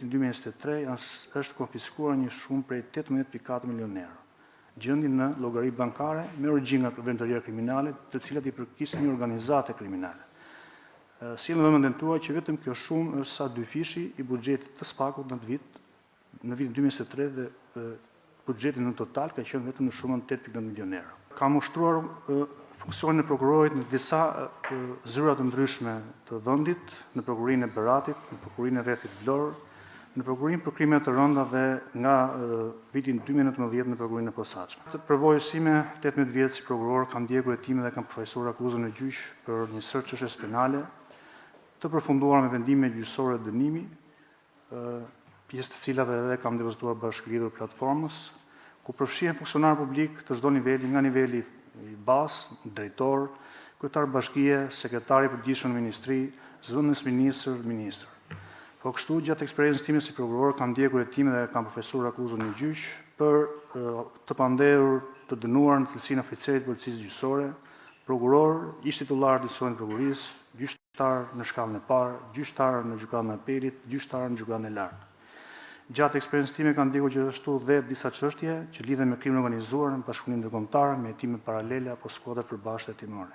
vitin 2023 është konfiskuar një shumë prej 18,4 milion euro, gjendin në llogari bankare me origjinë nga veprimtaria kriminale, të cilat i përkisin një organizate kriminale. Sjellëm në vëmendjen tuaj që vetëm kjo shumë është sa 2 fishi i buxhetit të SPAK-ut në vitin 2023 dhe buxheti në total ka qenë vetëm në shumën 8,9 milion euro. Kam ushtruar funksionin e prokurorit në disa zyra të ndryshme të vendit, në Prokurorinë e Beratit, në Prokurorinë e Rrethit Vlorë, në Prokurinë për krime të rënda dhe nga vitin 2019 në Prokurinë e Posaçme. Të përvojës sime 18 vjet si prokuror kam ndjekur hetimin dhe kam përfaqësuar akuzën e gjyq për një sër çështjesh penale, të përfunduar me vendime gjyqësore dënimi, pjesë të cilave edhe kam depozituar bashkëlidhur platformës, ku përfshihen funksionar publik të çdo niveli, nga niveli i bazë, drejtor, kryetar bashkie, sekretari i përgjithshëm në ministri, zëvendës ministër. Po kështu, gjatë eksperiencës time si prokuror, kam ndjekur hetimin dhe kam përfaqësuar akuzën në gjyq për të pandehur të dënuar në cilësinë oficerit të policisë gjyqësore, prokuror, ish titullar të Dyqësorit të Prokurisë, gjyqtar në shkallën e parë, gjyqtar në gjykatën e apelit, gjyqtar në gjykatën e lartë. Gjatë eksperiencës time kanë ndjekur gjithashtu dhe disa çështje që lidhen me krimin organizuar në bashkëpunim ndërkombëtar, me hetime paralele apo skuadra përbashkëta hetimore.